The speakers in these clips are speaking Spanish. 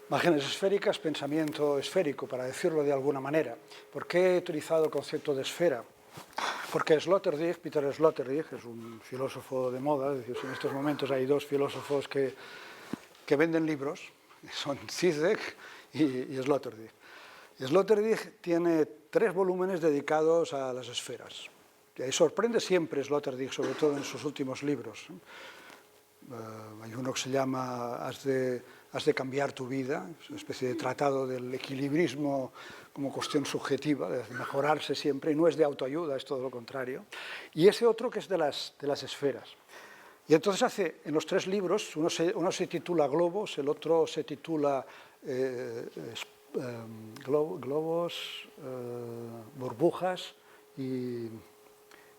Imágenes esféricas, pensamiento esférico, para decirlo de alguna manera. ¿Por qué he utilizado el concepto de esfera? Porque Sloterdijk, Peter Sloterdijk, es un filósofo de moda, es decir, en estos momentos hay dos filósofos que venden libros, son Zizek y Sloterdijk. Sloterdijk tiene 3 volúmenes dedicados a las esferas. Y sorprende siempre Sloterdijk, sobre todo en sus últimos libros. Hay uno que se llama Has de cambiar tu vida, es una especie de tratado del equilibrismo como cuestión subjetiva, de mejorarse siempre, y no es de autoayuda, es todo lo contrario. Y ese otro que es de las esferas. Y entonces hace, en los 3 libros, uno se titula Globos, el otro se titula Globos, burbujas y...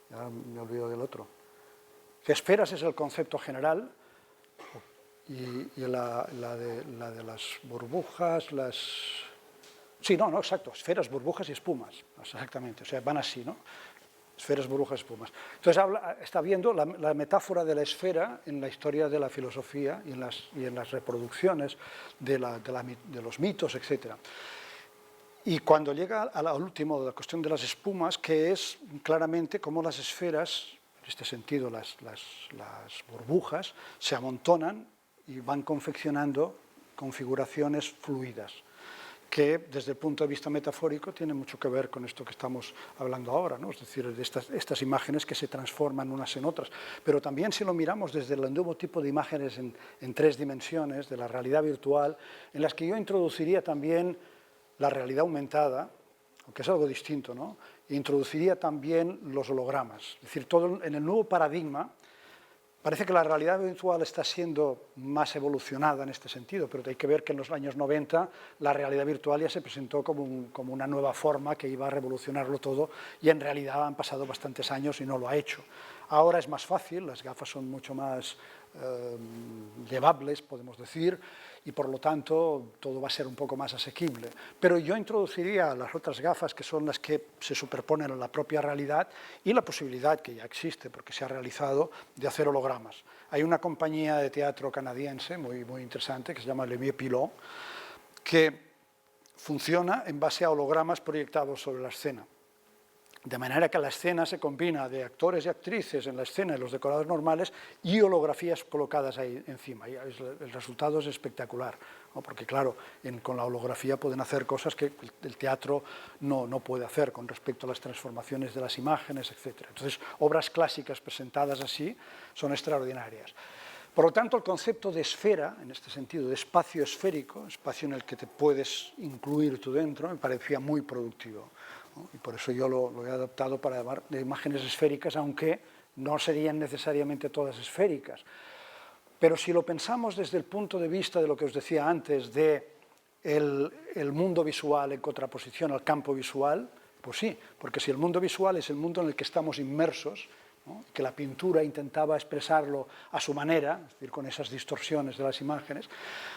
ya me olvido del otro. Que esferas es el concepto general y la de las burbujas, Sí, no, exacto, esferas, burbujas y espumas, exactamente, o sea, van así, ¿no? Esferas, burbujas, espumas. Entonces está viendo la metáfora de la esfera en la historia de la filosofía y en las reproducciones de los mitos, etc. Y cuando llega al último, de la cuestión de las espumas, que es claramente cómo las esferas, en este sentido las burbujas, se amontonan y van confeccionando configuraciones fluidas, que desde el punto de vista metafórico tiene mucho que ver con esto que estamos hablando ahora, ¿no? Es decir, de estas imágenes que se transforman unas en otras. Pero también si lo miramos desde el nuevo tipo de imágenes en 3 dimensiones, de la realidad virtual, en las que yo introduciría también la realidad aumentada, aunque es algo distinto, ¿no? Introduciría también los hologramas. Es decir, todo en el nuevo paradigma. Parece que la realidad virtual está siendo más evolucionada en este sentido, pero hay que ver que en los años 90 la realidad virtual ya se presentó como una nueva forma que iba a revolucionarlo todo, y en realidad han pasado bastantes años y no lo ha hecho. Ahora es más fácil, las gafas son mucho más llevables, podemos decir, y por lo tanto todo va a ser un poco más asequible. Pero yo introduciría las otras gafas, que son las que se superponen a la propia realidad, y la posibilidad que ya existe, porque se ha realizado, de hacer hologramas. Hay una compañía de teatro canadiense muy, muy interesante, que se llama Le Vieux Pilot, que funciona en base a hologramas proyectados sobre la escena. De manera que la escena se combina de actores y actrices en la escena y los decorados normales y holografías colocadas ahí encima. Y el resultado es espectacular, ¿no? Porque claro, con la holografía pueden hacer cosas que el teatro no puede hacer con respecto a las transformaciones de las imágenes, etc. Entonces, obras clásicas presentadas así son extraordinarias. Por lo tanto, el concepto de esfera, en este sentido, de espacio esférico, espacio en el que te puedes incluir tú dentro, me parecía muy productivo, ¿no? Y por eso yo lo he adoptado para llamar de imágenes esféricas, aunque no serían necesariamente todas esféricas. Pero si lo pensamos desde el punto de vista de lo que os decía antes, de el mundo visual en contraposición al campo visual, pues sí, porque si el mundo visual es el mundo en el que estamos inmersos, ¿no? Que la pintura intentaba expresarlo a su manera, es decir, con esas distorsiones de las imágenes,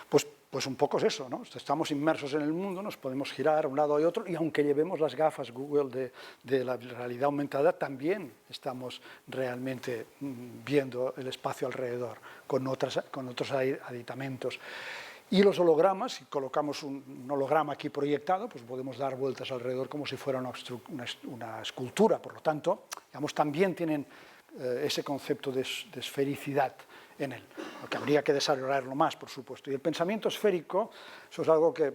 pues un poco es eso, ¿no? Estamos inmersos en el mundo, nos podemos girar a un lado y otro, y aunque llevemos las gafas Google de la realidad aumentada, también estamos realmente viendo el espacio alrededor, con otros aditamentos. Y los hologramas, si colocamos un holograma aquí proyectado, pues podemos dar vueltas alrededor como si fuera una escultura. Por lo tanto, digamos, también tienen ese concepto de esfericidad en él, que habría que desarrollarlo más, por supuesto. Y el pensamiento esférico, eso es algo que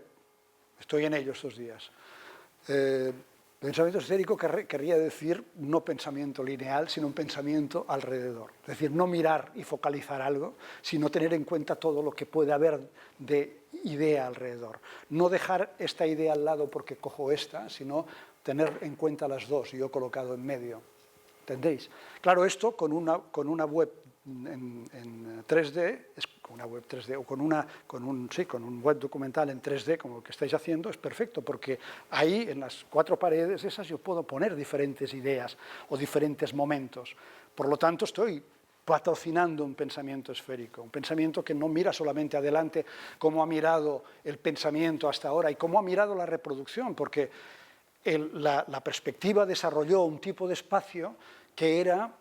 estoy en ello estos días. Pensamiento esférico querría decir no pensamiento lineal, sino un pensamiento alrededor. Es decir, no mirar y focalizar algo, sino tener en cuenta todo lo que puede haber de idea alrededor. No dejar esta idea al lado porque cojo esta, sino tener en cuenta las dos, y yo colocado en medio. ¿Entendéis? Claro, esto con una web en 3D, una web 3D, o con un web documental en 3D, como lo que estáis haciendo, es perfecto, porque ahí, en las 4 paredes esas, yo puedo poner diferentes ideas o diferentes momentos. Por lo tanto, estoy patrocinando un pensamiento esférico, un pensamiento que no mira solamente adelante, como ha mirado el pensamiento hasta ahora y como ha mirado la reproducción, porque la perspectiva desarrolló un tipo de espacio que era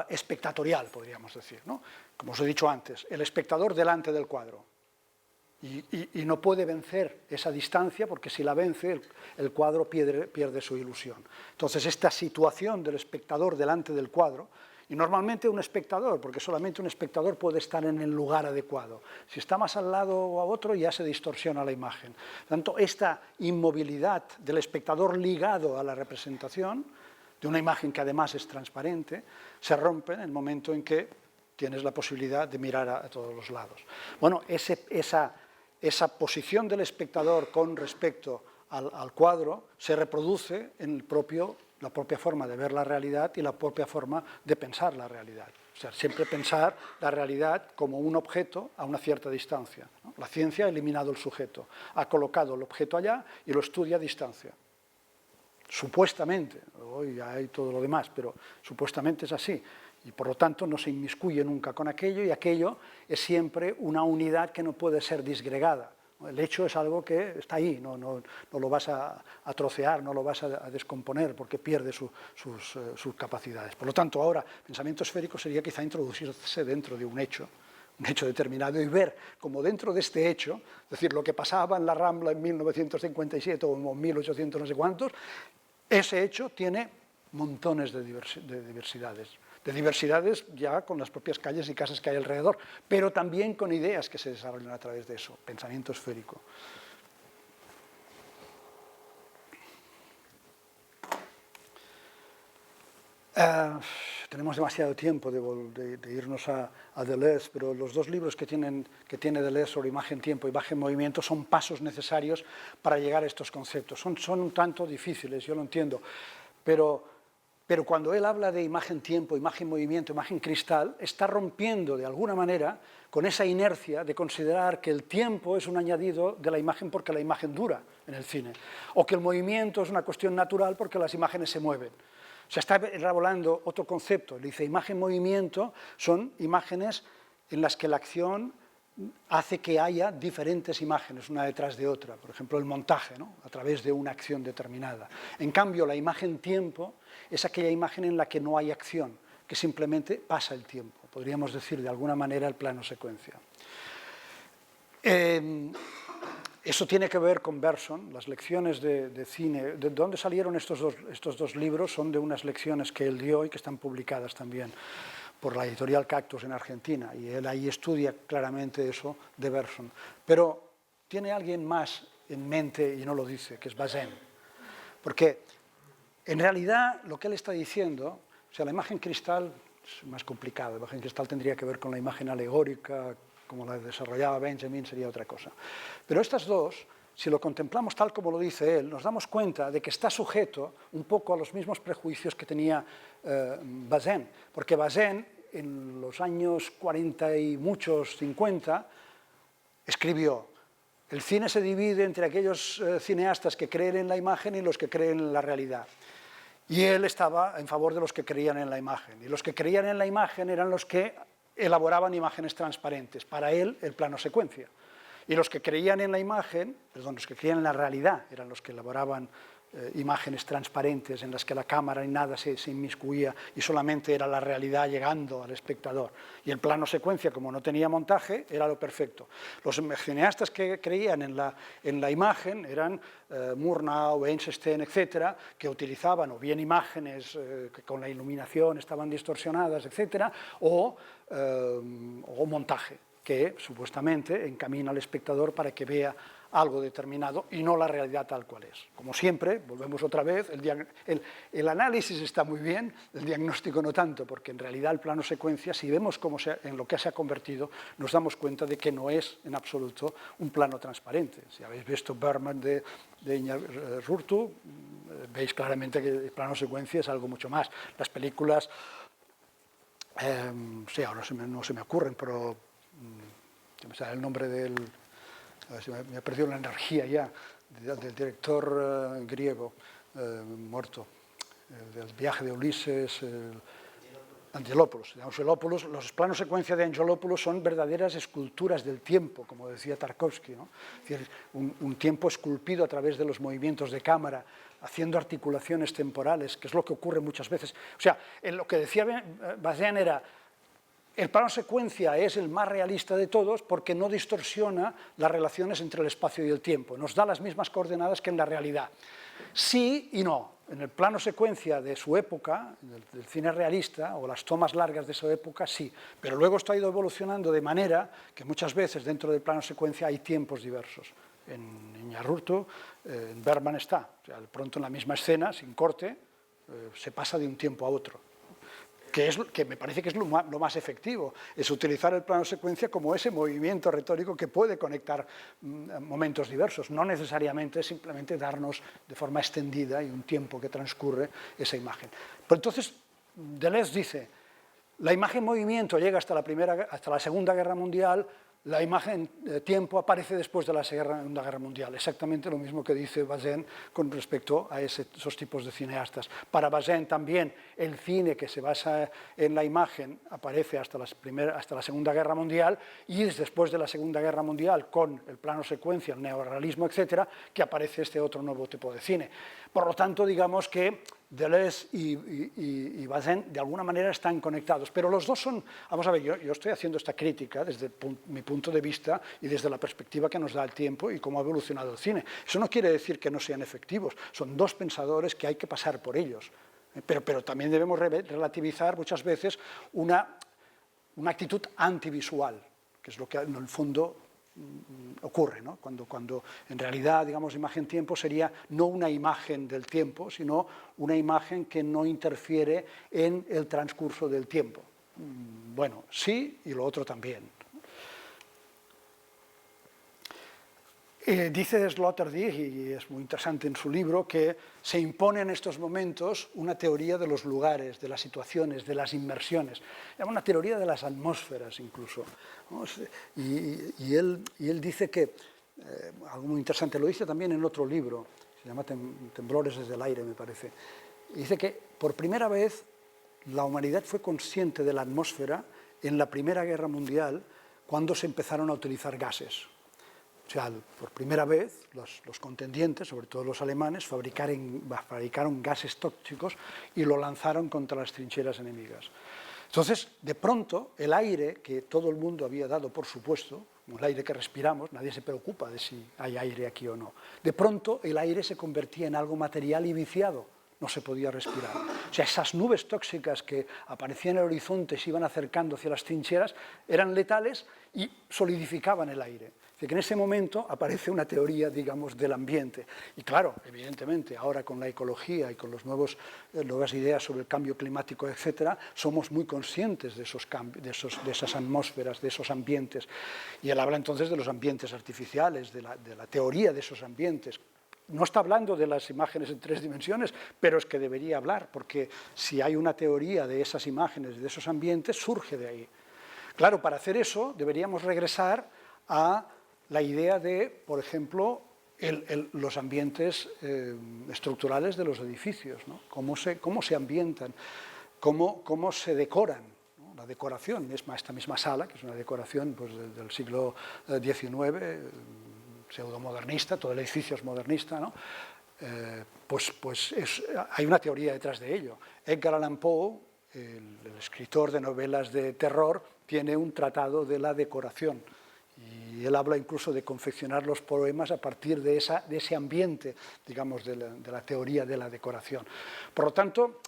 espectatorial, podríamos decir, ¿no? Como os he dicho antes, el espectador delante del cuadro. y no puede vencer esa distancia, porque si la vence el cuadro pierde su ilusión. Entonces esta situación del espectador delante del cuadro, y normalmente un espectador, porque solamente un espectador puede estar en el lugar adecuado. Si está más al lado o a otro, ya se distorsiona la imagen. Por tanto, esta inmovilidad del espectador ligado a la representación, de una imagen que además es transparente, se rompe en el momento en que tienes la posibilidad de mirar a todos los lados. Bueno, esa posición del espectador con respecto al cuadro se reproduce en la propia forma de ver la realidad y la propia forma de pensar la realidad. O sea, siempre pensar la realidad como un objeto a una cierta distancia, ¿no? La ciencia ha eliminado el sujeto, ha colocado el objeto allá y lo estudia a distancia. Supuestamente, hoy hay todo lo demás, pero supuestamente es así. Y por lo tanto no se inmiscuye nunca con aquello, y aquello es siempre una unidad que no puede ser disgregada. El hecho es algo que está ahí, no lo vas a trocear, no lo vas a descomponer porque pierde sus capacidades. Por lo tanto, ahora, pensamiento esférico sería quizá introducirse dentro de un hecho determinado y ver cómo dentro de este hecho, es decir, lo que pasaba en la Rambla en 1957 o en 1800 no sé cuántos, ese hecho tiene montones de diversidades ya con las propias calles y casas que hay alrededor, pero también con ideas que se desarrollan a través de eso, pensamiento esférico. Tenemos demasiado tiempo de irnos a Deleuze, pero los dos libros que tiene Deleuze sobre imagen-tiempo y imagen-movimiento son pasos necesarios para llegar a estos conceptos. Son un tanto difíciles, yo lo entiendo, pero cuando él habla de imagen-tiempo, imagen-movimiento, imagen-cristal, está rompiendo de alguna manera con esa inercia de considerar que el tiempo es un añadido de la imagen porque la imagen dura en el cine, o que el movimiento es una cuestión natural porque las imágenes se mueven. O sea, está elaborando otro concepto. Le dice, imagen-movimiento son imágenes en las que la acción hace que haya diferentes imágenes una detrás de otra. Por ejemplo, el montaje, ¿no? A través de una acción determinada. En cambio, la imagen-tiempo es aquella imagen en la que no hay acción, que simplemente pasa el tiempo. Podríamos decir de alguna manera el plano-secuencia. Eso tiene que ver con Bergson, las lecciones de cine. ¿De dónde salieron estos dos libros? Son de unas lecciones que él dio y que están publicadas también por la editorial Cactus en Argentina, y él ahí estudia claramente eso de Bergson. Pero tiene alguien más en mente y no lo dice, que es Bazin. Porque en realidad lo que él está diciendo, o sea, la imagen cristal es más complicada, la imagen cristal tendría que ver con la imagen alegórica, como la desarrollaba Benjamin, sería otra cosa. Pero estas dos, si lo contemplamos tal como lo dice él, nos damos cuenta de que está sujeto un poco a los mismos prejuicios que tenía Bazin, porque Bazin en los años 40 y muchos, 50, escribió: el cine se divide entre aquellos cineastas que creen en la imagen y los que creen en la realidad. Y él estaba en favor de los que creían en la imagen, y los que creían en la imagen eran los que elaboraban imágenes transparentes, para él el plano secuencia. Y los que creían en la imagen, perdón, los que creían en la realidad, eran los que elaboraban imágenes transparentes en las que la cámara y nada se inmiscuía y solamente era la realidad llegando al espectador. Y el plano secuencia, como no tenía montaje, era lo perfecto. Los cineastas que creían en la imagen eran Murnau, Eisenstein, etcétera, que utilizaban o bien imágenes que con la iluminación estaban distorsionadas, etcétera, o montaje, que supuestamente encamina al espectador para que vea algo determinado y no la realidad tal cual es. Como siempre, volvemos otra vez, el análisis está muy bien, el diagnóstico no tanto, porque en realidad el plano secuencia, si vemos en lo que se ha convertido, nos damos cuenta de que no es en absoluto un plano transparente. Si habéis visto Bergman de Iñárritu, veis claramente que el plano secuencia es algo mucho más. Las películas, sí, ahora no se me ocurren, pero se me sale el nombre del... Me ha perdido la energía ya, del director griego muerto, del viaje de Ulises, Angelopoulos. Los planos secuencia de Angelopoulos son verdaderas esculturas del tiempo, como decía Tarkovsky, ¿no? Es decir, un tiempo esculpido a través de los movimientos de cámara, haciendo articulaciones temporales, que es lo que ocurre muchas veces. O sea, lo que decía Bazin era: El plano secuencia es el más realista de todos porque no distorsiona las relaciones entre el espacio y el tiempo, nos da las mismas coordenadas que en la realidad. Sí y no. En el plano secuencia de su época, del cine realista, o las tomas largas de su época, sí, pero luego esto ha ido evolucionando de manera que muchas veces dentro del plano secuencia hay tiempos diversos. En Iñárritu, en Bergman está, o sea, de pronto en la misma escena, sin corte, se pasa de un tiempo a otro. Que me parece que es lo más efectivo, es utilizar el plano secuencia como ese movimiento retórico que puede conectar momentos diversos, no necesariamente simplemente darnos de forma extendida y un tiempo que transcurre esa imagen. Pero entonces, Deleuze dice, la imagen movimiento llega hasta la Segunda Guerra Mundial, la imagen tiempo aparece después de la Segunda Guerra Mundial, exactamente lo mismo que dice Bazin con respecto a esos tipos de cineastas. Para Bazin también el cine que se basa en la imagen aparece hasta la Segunda Guerra Mundial y es después de la Segunda Guerra Mundial con el plano secuencia, el neorrealismo, etcétera, que aparece este otro nuevo tipo de cine. Por lo tanto, digamos que Deleuze y Bazin de alguna manera están conectados, pero los dos son, vamos a ver, yo estoy haciendo esta crítica desde mi punto de vista y desde la perspectiva que nos da el tiempo y cómo ha evolucionado el cine. Eso no quiere decir que no sean efectivos, son dos pensadores que hay que pasar por ellos, pero también debemos relativizar muchas veces una actitud antivisual, que es lo que en el fondo ocurre, ¿no? Cuando en realidad, digamos, imagen-tiempo sería no una imagen del tiempo, sino una imagen que no interfiere en el transcurso del tiempo. Bueno, sí, y lo otro también. Dice Sloterdijk, y es muy interesante en su libro, que se impone en estos momentos una teoría de los lugares, de las situaciones, de las inmersiones, una teoría de las atmósferas incluso, ¿no? Y él dice que, algo muy interesante, lo dice también en otro libro, se llama Temblores desde el aire, me parece, y dice que por primera vez la humanidad fue consciente de la atmósfera en la Primera Guerra Mundial cuando se empezaron a utilizar gases. O sea, por primera vez los contendientes, sobre todo los alemanes, fabricaron gases tóxicos y lo lanzaron contra las trincheras enemigas. Entonces, de pronto, el aire que todo el mundo había dado por supuesto, como el aire que respiramos, nadie se preocupa de si hay aire aquí o no. De pronto, el aire se convertía en algo material y viciado, no se podía respirar. O sea, esas nubes tóxicas que aparecían en el horizonte, se iban acercando hacia las trincheras, eran letales y solidificaban el aire. Es decir, que en ese momento aparece una teoría, digamos, del ambiente. Y claro, evidentemente, ahora con la ecología y con nuevas ideas sobre el cambio climático, etcétera, somos muy conscientes de esos cambios, de esas atmósferas, de esos ambientes. Y él habla entonces de los ambientes artificiales, de la teoría de esos ambientes. No está hablando de las imágenes en 3 dimensiones, pero es que debería hablar, porque si hay una teoría de esas imágenes, de esos ambientes, surge de ahí. Claro, para hacer eso deberíamos regresar a la idea de, por ejemplo, los ambientes estructurales de los edificios, ¿no? Cómo se ambientan, cómo se decoran, ¿no? La decoración, esta misma sala, que es una decoración pues, del siglo XIX, pseudomodernista, todo el edificio es modernista, ¿no? Hay una teoría detrás de ello. Edgar Allan Poe, el escritor de novelas de terror, tiene un tratado de la decoración. Y él habla incluso de confeccionar los poemas a partir de ese ambiente, digamos, de la teoría de la decoración. Por lo tanto,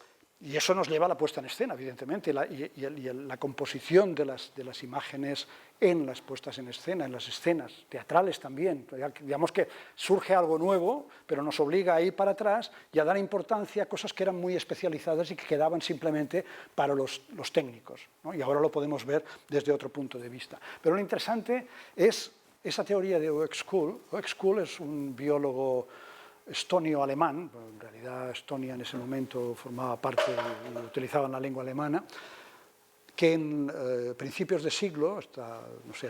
y eso nos lleva a la puesta en escena, evidentemente, y la composición de las imágenes en las puestas en escena, en las escenas teatrales también. Digamos que surge algo nuevo, pero nos obliga a ir para atrás y a dar importancia a cosas que eran muy especializadas y que quedaban simplemente para los técnicos, ¿no? Y ahora lo podemos ver desde otro punto de vista. Pero lo interesante es esa teoría de Uexküll. Uexküll es un biólogo estonio-alemán, en realidad Estonia en ese momento formaba parte y utilizaban la lengua alemana, que en principios de siglo, hasta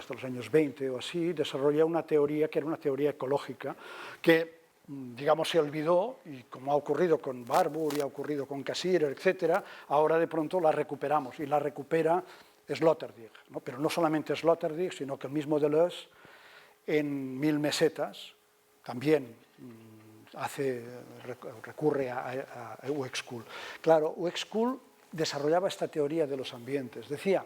los años 20 o así, desarrolla una teoría que era una teoría ecológica, que, digamos, se olvidó, y como ha ocurrido con Barbour y ha ocurrido con Cassirer, etc., ahora de pronto la recuperamos, y la recupera Sloterdijk, ¿no? Pero no solamente Sloterdijk, sino que el mismo Deleuze, en 1000 mesetas, también recurre a Uexküll. Claro, Uexküll desarrollaba esta teoría de los ambientes. Decía,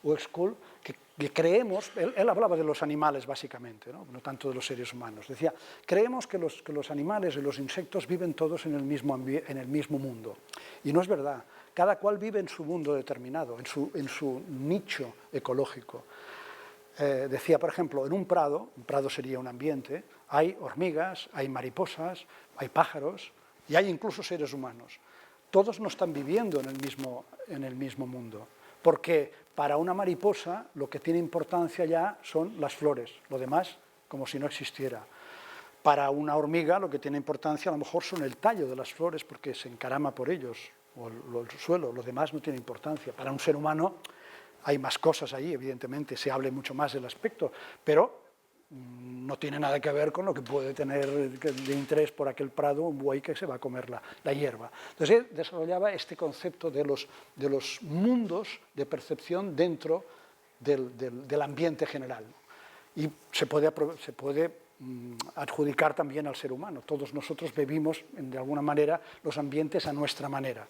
Uexküll, que creemos, él hablaba de los animales básicamente, no tanto de los seres humanos, decía, creemos que los animales y los insectos viven todos en el mismo mundo, y no es verdad, cada cual vive en su mundo determinado, en su nicho ecológico. Decía, por ejemplo, en un prado sería un ambiente, hay hormigas, hay mariposas, hay pájaros y hay incluso seres humanos. Todos no están viviendo en el mismo mundo, porque para una mariposa lo que tiene importancia ya son las flores, lo demás como si no existiera. Para una hormiga lo que tiene importancia a lo mejor son el tallo de las flores porque se encarama por ellos, o el suelo, lo demás no tiene importancia. Para un ser humano hay más cosas ahí, evidentemente, se hable mucho más del aspecto, pero no tiene nada que ver con lo que puede tener de interés por aquel prado un buey que se va a comer la hierba. Entonces él desarrollaba este concepto de los mundos de percepción dentro del ambiente general. Y se puede adjudicar también al ser humano. Todos nosotros vivimos, de alguna manera, los ambientes a nuestra manera.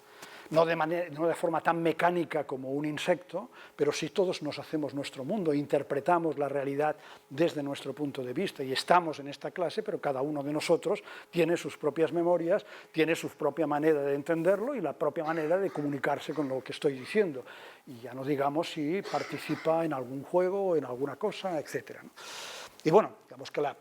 No de forma tan mecánica como un insecto, pero sí todos nos hacemos nuestro mundo, interpretamos la realidad desde nuestro punto de vista y estamos en esta clase, pero cada uno de nosotros tiene sus propias memorias, tiene su propia manera de entenderlo y la propia manera de comunicarse con lo que estoy diciendo. Y ya no digamos si participa en algún juego o en alguna cosa, etc. Y bueno, digamos que la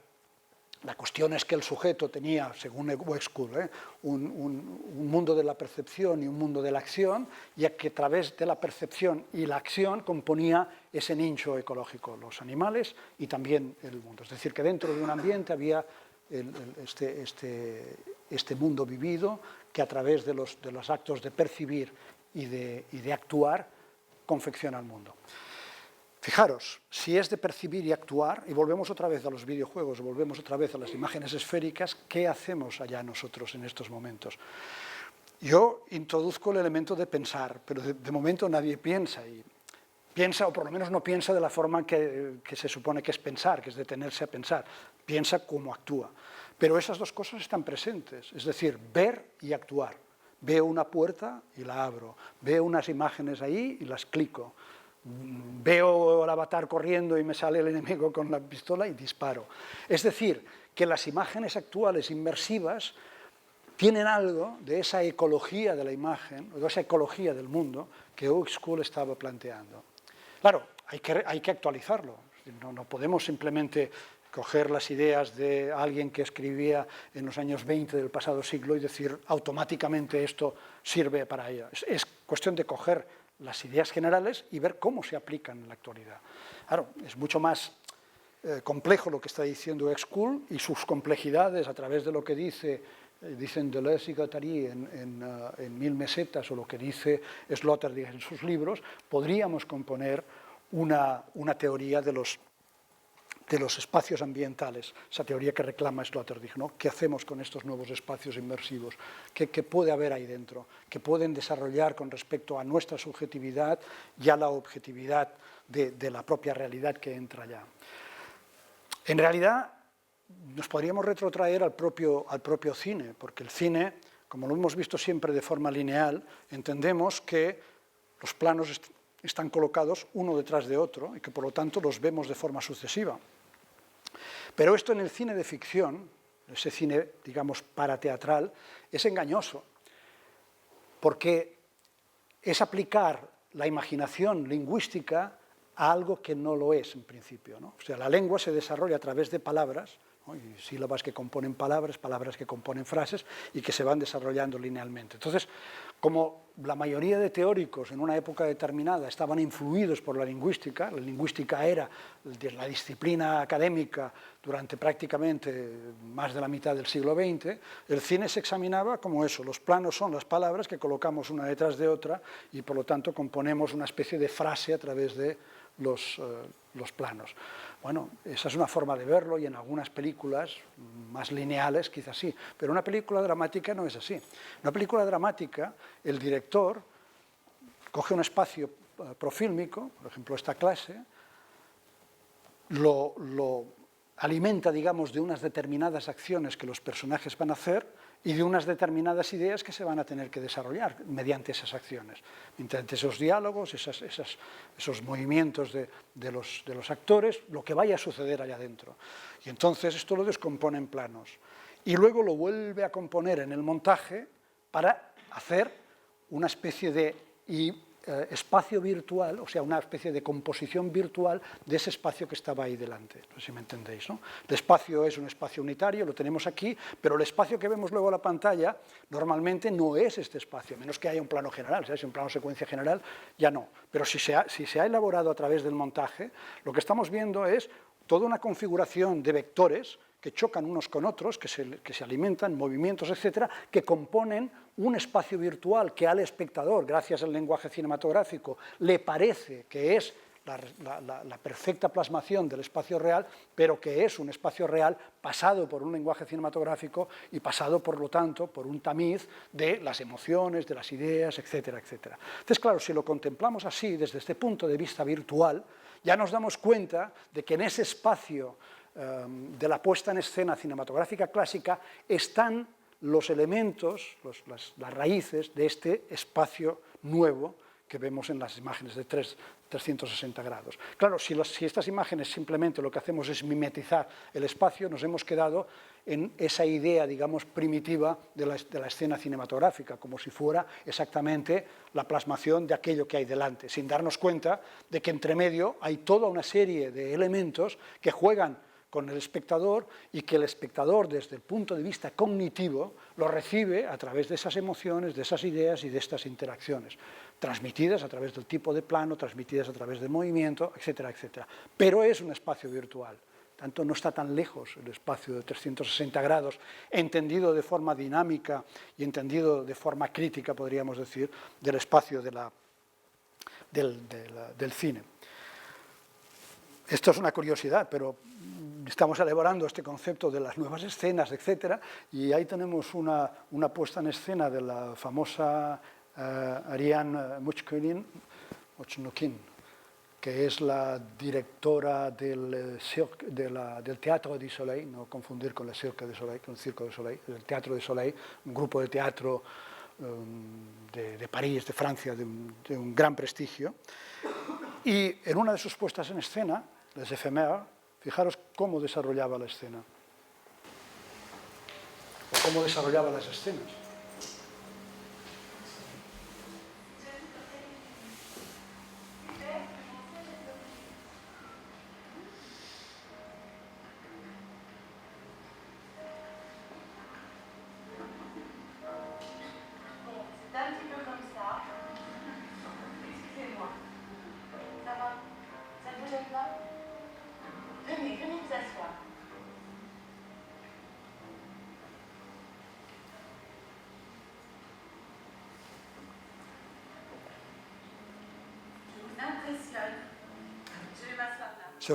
cuestión es que el sujeto tenía, según Uexküll, un mundo de la percepción y un mundo de la acción, ya que a través de la percepción y la acción componía ese nicho ecológico, los animales y también el mundo. Es decir, que dentro de un ambiente había este mundo vivido que a través de los actos de percibir y de actuar confecciona el mundo. Fijaros, si es de percibir y actuar, y volvemos otra vez a los videojuegos, volvemos otra vez a las imágenes esféricas, ¿qué hacemos allá nosotros en estos momentos? Yo introduzco el elemento de pensar, pero de momento nadie piensa, o por lo menos no piensa de la forma que se supone que es pensar, que es detenerse a pensar, piensa cómo actúa. Pero esas dos cosas están presentes, es decir, ver y actuar. Veo una puerta y la abro, veo unas imágenes ahí y las clico. Veo al avatar corriendo y me sale el enemigo con la pistola y disparo. Es decir, que las imágenes actuales inmersivas tienen algo de esa ecología de la imagen, o de esa ecología del mundo que Uexküll estaba planteando. Claro, hay que actualizarlo. No podemos simplemente coger las ideas de alguien que escribía en los años 20 del pasado siglo y decir automáticamente esto sirve para ello. Es cuestión de coger las ideas generales y ver cómo se aplican en la actualidad. Claro, es mucho más complejo lo que está diciendo Uexküll y sus complejidades a través de lo que dicen Deleuze y Guattari en 1000 mesetas o lo que dice Sloterdijk en sus libros, podríamos componer una teoría de los espacios ambientales, esa teoría que reclama Sloterdijk, ¿no? ¿Qué hacemos con estos nuevos espacios inmersivos? ¿Qué puede haber ahí dentro? ¿Qué pueden desarrollar con respecto a nuestra subjetividad y a la objetividad de la propia realidad que entra allá? En realidad, nos podríamos retrotraer al propio cine, porque el cine, como lo hemos visto siempre de forma lineal, entendemos que los planos están colocados uno detrás de otro y que por lo tanto los vemos de forma sucesiva. Pero esto en el cine de ficción, ese cine, digamos, parateatral, es engañoso, porque es aplicar la imaginación lingüística a algo que no lo es en principio, ¿no? O sea, la lengua se desarrolla a través de palabras, ¿no? Y sílabas que componen palabras, palabras que componen frases y que se van desarrollando linealmente. Entonces, como la mayoría de teóricos en una época determinada estaban influidos por la lingüística era la disciplina académica durante prácticamente más de la mitad del siglo XX, el cine se examinaba como eso, los planos son las palabras que colocamos una detrás de otra y por lo tanto componemos una especie de frase a través de los planos. Bueno, esa es una forma de verlo y en algunas películas más lineales quizás sí, pero una película dramática no es así. Una película dramática, el director coge un espacio profílmico, por ejemplo esta clase, lo alimenta, digamos, de unas determinadas acciones que los personajes van a hacer y de unas determinadas ideas que se van a tener que desarrollar mediante esas acciones, mediante esos diálogos, esos movimientos de los actores, lo que vaya a suceder allá adentro. Y entonces esto lo descompone en planos. Y luego lo vuelve a componer en el montaje para hacer una especie de espacio virtual, o sea, una especie de composición virtual de ese espacio que estaba ahí delante. No sé si me entendéis, ¿no? El espacio es un espacio unitario, lo tenemos aquí, pero el espacio que vemos luego en la pantalla normalmente no es este espacio, a menos que haya un plano general, ¿sabes? Un plano secuencia general, ya no. Pero si se ha elaborado a través del montaje, lo que estamos viendo es toda una configuración de vectores que chocan unos con otros, que se alimentan, movimientos, etcétera, que componen un espacio virtual que al espectador, gracias al lenguaje cinematográfico, le parece que es la perfecta plasmación del espacio real, pero que es un espacio real pasado por un lenguaje cinematográfico y pasado, por lo tanto, por un tamiz de las emociones, de las ideas, etcétera, etcétera. Entonces, claro, si lo contemplamos así, desde este punto de vista virtual, ya nos damos cuenta de que en ese espacio de la puesta en escena cinematográfica clásica están los elementos, las raíces de este espacio nuevo que vemos en las imágenes de 360 grados. Claro, si estas imágenes simplemente lo que hacemos es mimetizar el espacio, nos hemos quedado en esa idea, digamos, primitiva de la escena cinematográfica, como si fuera exactamente la plasmación de aquello que hay delante, sin darnos cuenta de que entre medio hay toda una serie de elementos que juegan con el espectador y que el espectador, desde el punto de vista cognitivo, lo recibe a través de esas emociones, de esas ideas y de estas interacciones, transmitidas a través del tipo de plano, transmitidas a través del movimiento, etcétera, etcétera. Pero es un espacio virtual, tanto no está tan lejos el espacio de 360 grados, entendido de forma dinámica y entendido de forma crítica, podríamos decir, del espacio del cine. Esto es una curiosidad, pero estamos elaborando este concepto de las nuevas escenas, etcétera, y ahí tenemos una puesta en escena de la famosa Ariane Mouchkine, que es la directora del Teatro du Soleil, no confundir con el Cirque du Soleil, con el Circo du Soleil, el Teatro du Soleil, un grupo de teatro de París, de Francia, de un gran prestigio. Y en una de sus puestas en escena, Les Éphémères, fijaros cómo desarrollaba la escena, o cómo desarrollaba las escenas.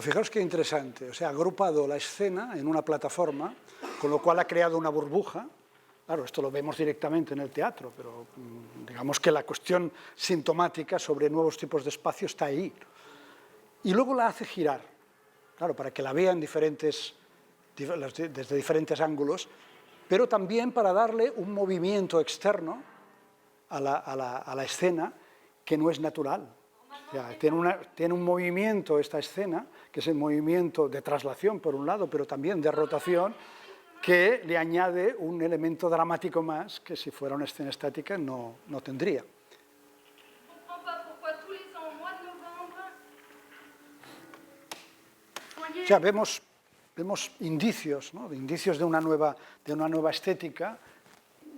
Fijaos qué interesante, o sea, ha agrupado la escena en una plataforma, con lo cual ha creado una burbuja. Claro, esto lo vemos directamente en el teatro, pero digamos que la cuestión sintomática sobre nuevos tipos de espacio está ahí. Y luego la hace girar, claro, para que la vean desde diferentes ángulos, pero también para darle un movimiento externo a la escena que no es natural. O sea, tiene un movimiento esta escena, que es el movimiento de traslación por un lado, pero también de rotación, que le añade un elemento dramático más que si fuera una escena estática no tendría. O sea, vemos indicios, ¿no? Indicios de una nueva estética.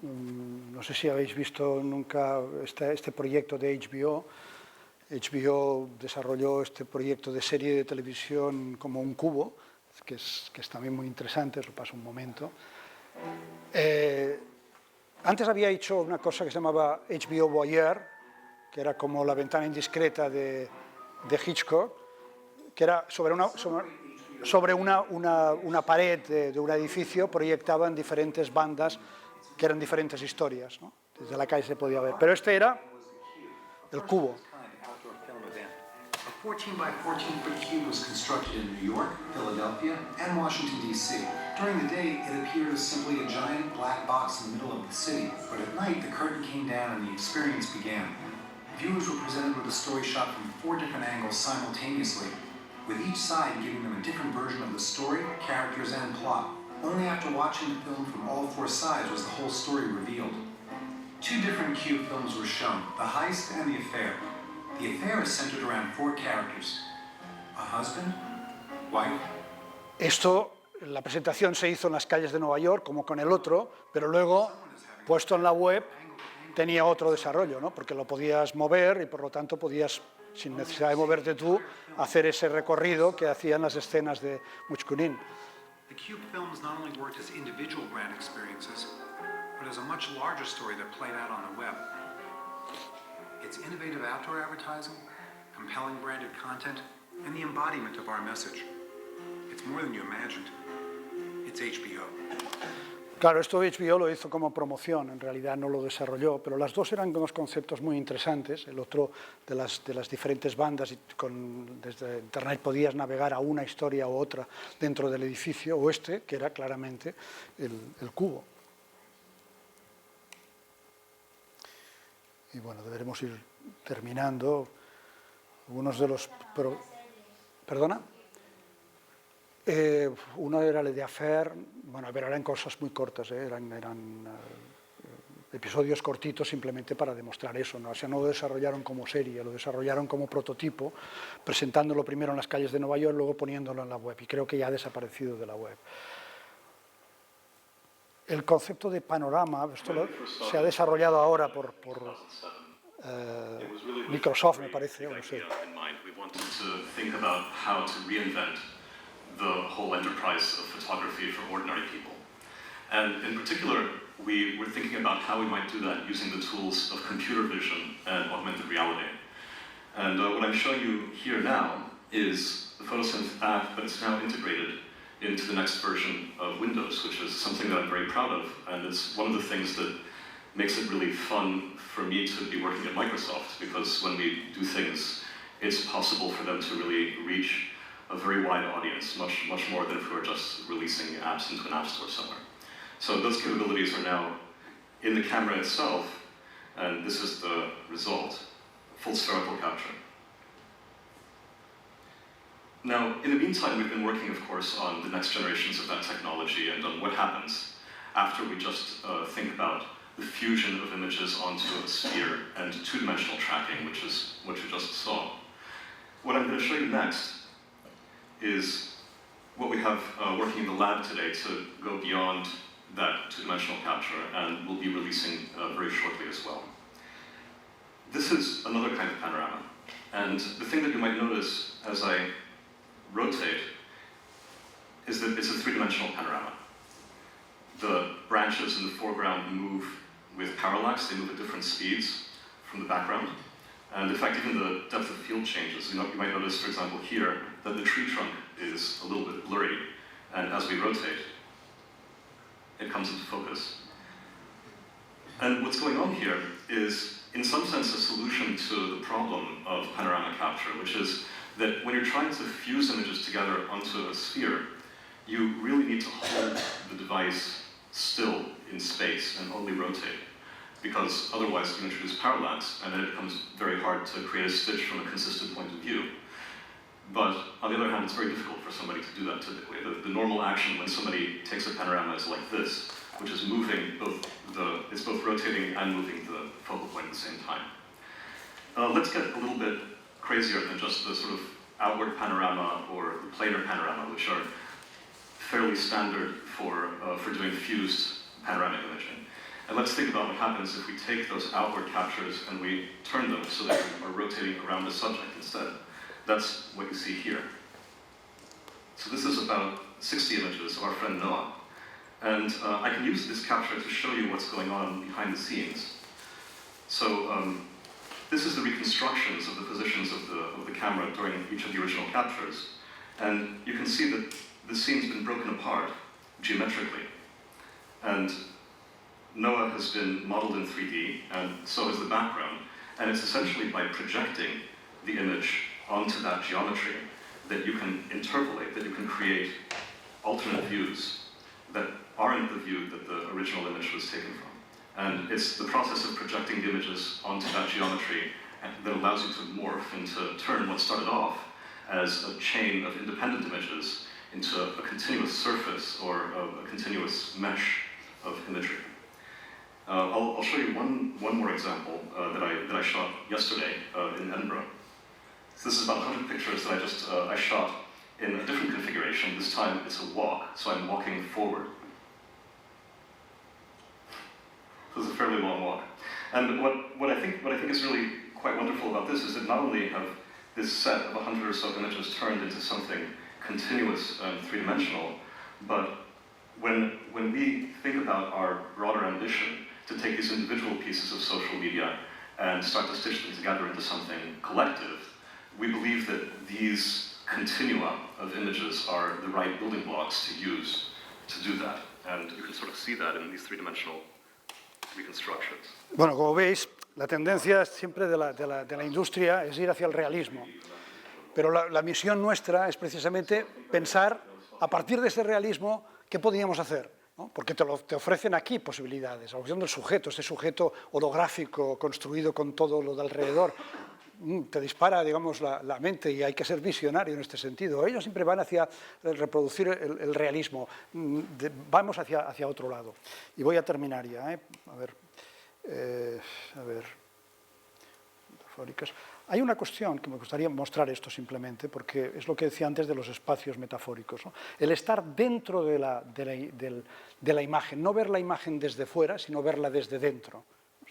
No sé si habéis visto nunca este proyecto de HBO. HBO desarrolló este proyecto de serie de televisión como un cubo, que es también muy interesante, os lo paso un momento. Antes había hecho una cosa que se llamaba HBO Voyeur, que era como la ventana indiscreta de Hitchcock, que era sobre una pared de un edificio, proyectaban diferentes bandas que eran diferentes historias, ¿no? Desde la calle se podía ver. Pero este era el cubo. 14 by 14-foot cube was constructed in New York, Philadelphia, and Washington, D.C. During the day, it appeared as simply a giant black box in the middle of the city, but at night, the curtain came down and the experience began. Viewers were presented with a story shot from 4 different angles simultaneously, with each side giving them a different version of the story, characters, and plot. Only after watching the film from all 4 sides was the whole story revealed. 2 different cube films were shown, The Heist and The Affair. The affair is centered around 4 characters: a husband, wife. Esto, la presentación se hizo en las calles de Nueva York, como con el otro, pero luego, puesto en la web, tenía otro desarrollo, ¿no? Porque lo podías mover y por lo tanto podías, sin necesidad de moverte tú, hacer ese recorrido que hacían las escenas de Muchkunin. The Cube films not only worked as individual brand experiences, but as a much larger story that played out on the web. It's innovative outdoor advertising, compelling branded content, and the embodiment of our message. It's more than you imagined. It's HBO. Claro, esto HBO lo hizo como promoción, en realidad no lo desarrolló, pero las dos eran unos conceptos muy interesantes. El otro de las diferentes bandas, y desde Internet podías navegar a una historia u otra dentro del edificio, o este, que era claramente el cubo. Y bueno, deberemos ir terminando. Algunos de los... ¿Perdona? Uno era Le d'Affaire, bueno, a ver, eran cosas muy cortas, eran episodios cortitos simplemente para demostrar eso, ¿no? O sea, no lo desarrollaron como serie, lo desarrollaron como prototipo, presentándolo primero en las calles de Nueva York, luego poniéndolo en la web, y creo que ya ha desaparecido de la web. El concepto de panorama, esto se ha desarrollado ahora por Microsoft, me parece, o no sé. The whole enterprise of photography for ordinary people. And in particular, we were thinking about how we might do that using the tools of computer vision and augmented reality. And what I'm showing you here now is the Photosynth app, but it's now integrated into the next version of Windows, which is something that I'm very proud of. And it's one of the things that makes it really fun for me to be working at Microsoft, because when we do things, it's possible for them to really reach a very wide audience, much more than if we were just releasing apps into an app store somewhere. So those capabilities are now in the camera itself, and this is the result, full spherical capture. Now, in the meantime, we've been working, of course, on the next generations of that technology and on what happens after we just think about the fusion of images onto a sphere and two-dimensional tracking, which is what you just saw. What I'm going to show you next is what we have working in the lab today to go beyond that two-dimensional capture, and we'll be releasing very shortly as well. This is another kind of panorama, and the thing that you might notice as I rotate is that it's a three-dimensional panorama. The branches in the foreground move with parallax, they move at different speeds from the background. And in fact, even the depth of field changes. You might notice, for example, here, that the tree trunk is a little bit blurry. And as we rotate, it comes into focus. And what's going on here is, in some sense, a solution to the problem of panorama capture, which is that when you're trying to fuse images together onto a sphere, you really need to hold the device still in space and only rotate, because otherwise you introduce parallax, and then it becomes very hard to create a stitch from a consistent point of view. But on the other hand, it's very difficult for somebody to do that typically. The normal action when somebody takes a panorama is like this, which is moving it's both rotating and moving the focal point at the same time. Let's get a little bit crazier than just the sort of outward panorama or the planar panorama, which are fairly standard for doing fused panoramic imaging. And let's think about what happens if we take those outward captures and we turn them so that we are rotating around the subject instead. That's what you see here. So this is about 60 images of our friend Noah. And I can use this capture to show you what's going on behind the scenes. So this is the reconstructions of the positions of the camera during each of the original captures. And you can see that the scene's been broken apart geometrically. And Noah has been modeled in 3D, and so has the background. And it's essentially by projecting the image onto that geometry that you can interpolate, that you can create alternate views that aren't the view that the original image was taken from. And it's the process of projecting the images onto that geometry that allows you to morph and to turn what started off as a chain of independent images into a continuous surface or a continuous mesh of imagery. I'll show you one more example that I shot yesterday in Edinburgh. So this is about 100 pictures that I shot in a different configuration. This time it's a walk, so I'm walking forward. So it's a fairly long walk. And what I think is really quite wonderful about this is that not only have this set of 100 or so images turned into something continuous and three-dimensional, but when we think about our broader ambition to take these individual pieces of social media and start to stitch them together into something collective, we believe that these continua of images are the right building blocks to use to do that. And you can sort of see that in these three-dimensional reconstructions. Bueno, como veis, la tendencia siempre de la industria es ir hacia el realismo. Pero la misión nuestra es precisamente pensar, a partir de ese realismo, qué podríamos hacer, ¿no? Porque te ofrecen aquí posibilidades. La opción del sujeto, este sujeto holográfico construido con todo lo de alrededor, te dispara, digamos, la mente, y hay que ser visionario en este sentido. Ellos siempre van hacia reproducir el realismo, vamos hacia otro lado. Y voy a terminar ya, a ver, metafóricas. Hay una cuestión que me gustaría mostrar esto simplemente, porque es lo que decía antes de los espacios metafóricos, ¿no? El estar dentro de la imagen, no ver la imagen desde fuera, sino verla desde dentro.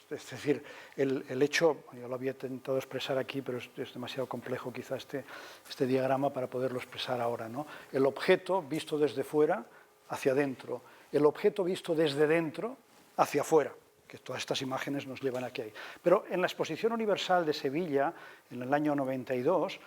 Es decir, el hecho, yo lo había intentado expresar aquí, pero es demasiado complejo quizá este diagrama para poderlo expresar ahora, ¿no? El objeto visto desde fuera hacia adentro, el objeto visto desde dentro hacia afuera, que todas estas imágenes nos llevan aquí. Pero en la Exposición Universal de Sevilla, en el año 92,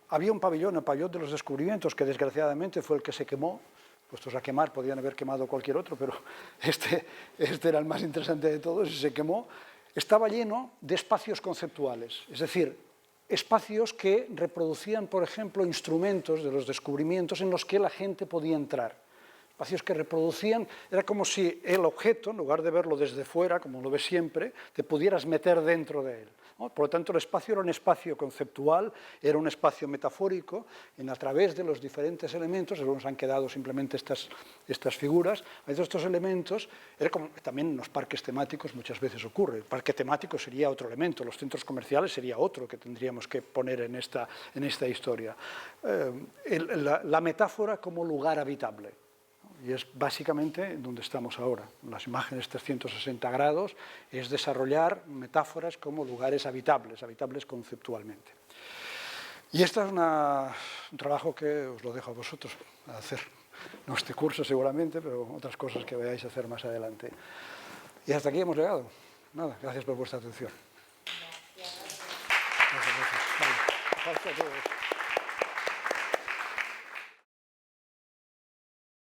había un pabellón, el pabellón de los descubrimientos, que desgraciadamente fue el que se quemó. Puestos a quemar, podían haber quemado cualquier otro, pero este era el más interesante de todos y se quemó. Estaba lleno de espacios conceptuales, es decir, espacios que reproducían, por ejemplo, instrumentos de los descubrimientos en los que la gente podía entrar. Espacios que reproducían, era como si el objeto, en lugar de verlo desde fuera, como lo ves siempre, te pudieras meter dentro de él, ¿no? Por lo tanto, el espacio era un espacio conceptual, era un espacio metafórico, a través de los diferentes elementos, nos han quedado simplemente estas figuras, a veces estos elementos, era como también en los parques temáticos muchas veces ocurre. El parque temático sería otro elemento, los centros comerciales sería otro que tendríamos que poner en esta historia. La metáfora como lugar habitable. Y es básicamente donde estamos ahora. Las imágenes 360 grados es desarrollar metáforas como lugares habitables, habitables conceptualmente. Y este es un trabajo que os lo dejo a vosotros a hacer. No este curso seguramente, pero otras cosas que vayáis a hacer más adelante. Y hasta aquí hemos llegado. Nada, gracias por vuestra atención. Gracias. Vale.